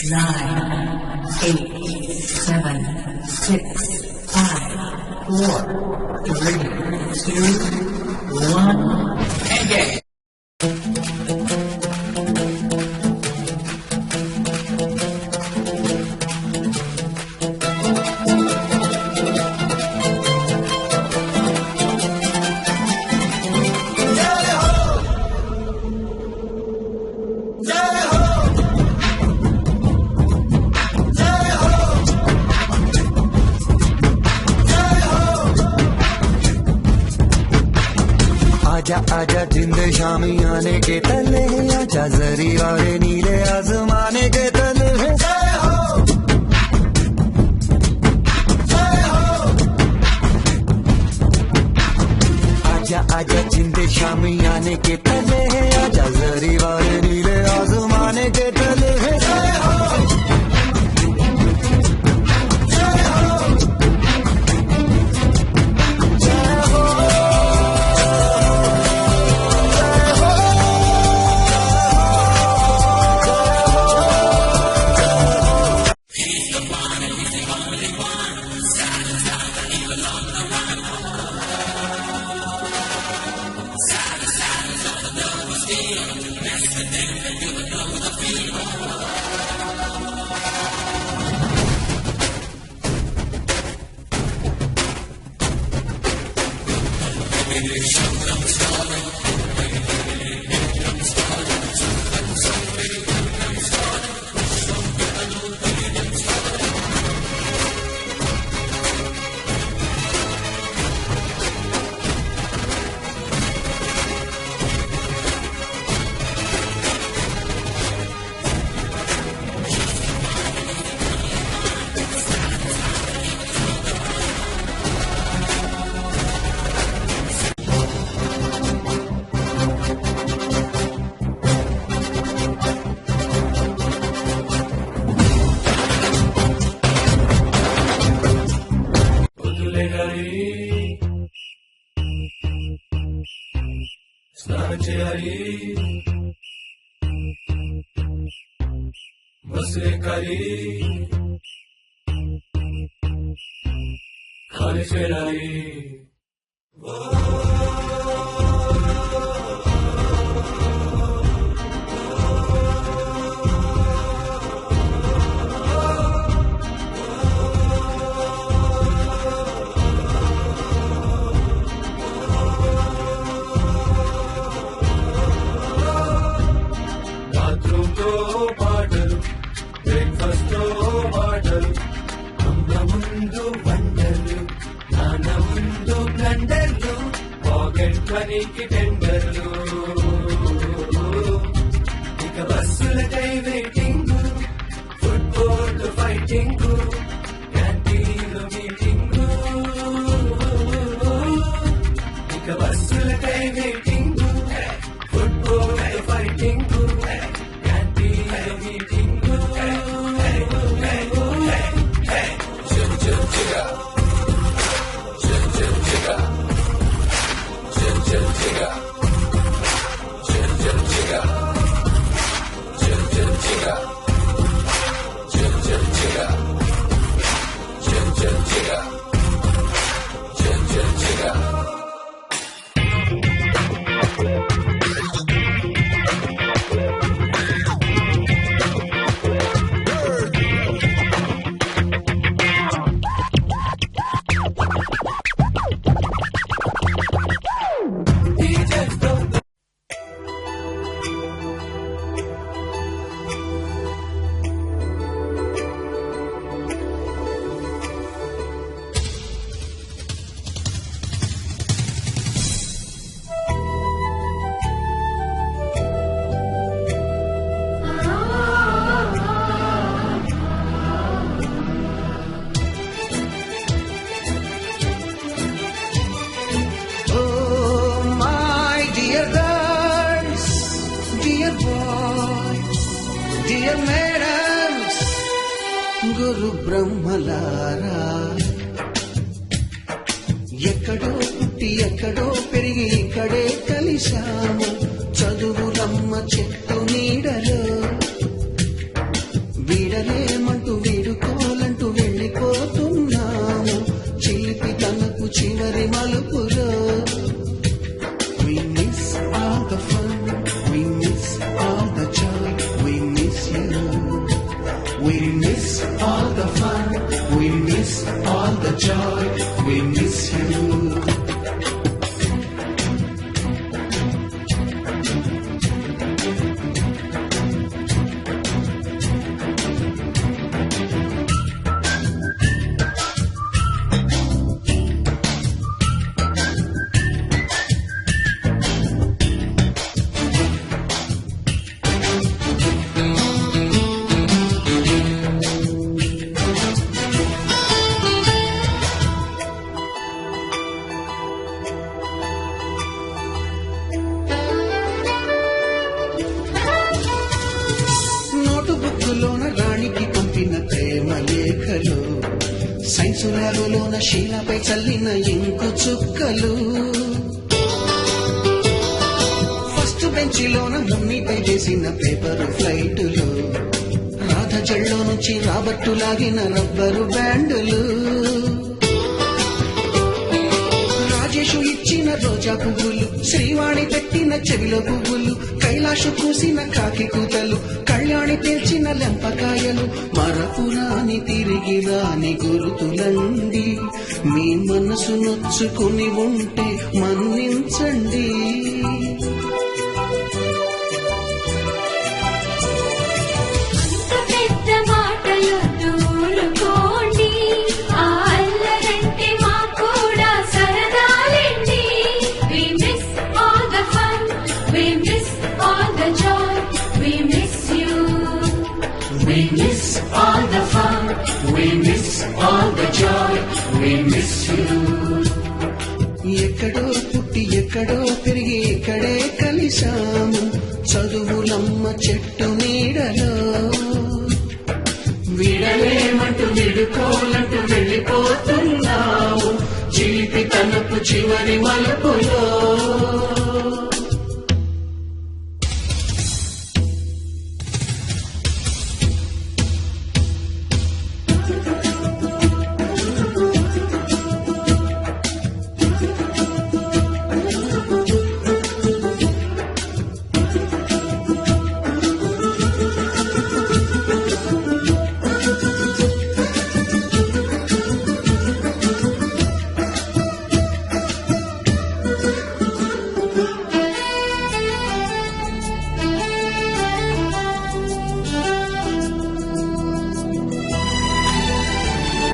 9, 8, 7, 6, 5, 4, 3, 2, 1, engage. आजा आजा जिंद शामी आने के तले आजा जरी वाले नीले आसमाने के तले आजा आजा जिंद शामी आने के तले आजा जरी वाले नीले आसमाने के तले స్నానం చేయాలి బస్సు ఎక్కాలి ఖాళీ చేయాలి పాటలు బ్రేక్ఫాస్ట్ తో పాటలు అమ్మ ముందు వండర్లు నాన్న ముందు బ్లండర్లు పాకెట్ మనీకి టెండర్లు ఇక బస్సులకై వెయిటింగ్ ఫుట్బాల్ ఫైటింగ్ క్యాంటీన్లో మీటింగ్ ఇక బస్సులకై waiting football fighting Dear madams, గురు బ్రహ్మలారా, ఎక్కడో పుట్టి ఎక్కడో పెరిగి ఇక్కడే కలిశాము. చదువులమ్మ చెట్టు నీడలో విడ చివరి మలుపులో. We miss all the fun, we miss all the joy, we miss you. We miss all the fun, we miss all the joy, we miss you. నోటుబుక్కులోన రాణికి పంపిన ప్రేమ లేఖలు, సైన్సు ల్యాబులోన శీలపై చల్లిన ఇంకు చుక్కలు, ఫస్ట్ బెంచిలోన మున్నిపై వేసిన పేపరు ఫ్లైటులు, రాధ జల్లో నుంచి రాబట్టు లాగిన రబ్బరు బ్యాండులు, రాజేషు ఇచ్చిన రోజా పువ్వులు, శ్రీవాణి పెట్టిన చెవిలో పువ్వులు, కైలాషు కూసిన కాకి కూతలు, కళ్యాణి తెల్చిన లెంపకాయలు, మరపురాని తిరిగి రాని గురుతులండి. మీ మనసు నొచ్చుకుని ఉంటే మన్నించండి. We miss all the fun, we miss all the joy, we miss you. ఎక్కడో పుట్టి ఎక్కడో పెరిగి ఇక్కడే కలిశాము, చదువులమ్మ చెట్టు నీడలో. విడలేమంటూ విడుకోలంటూ వెళ్ళిపోతున్నావు, జీవితనపు చివరి మలుపులో.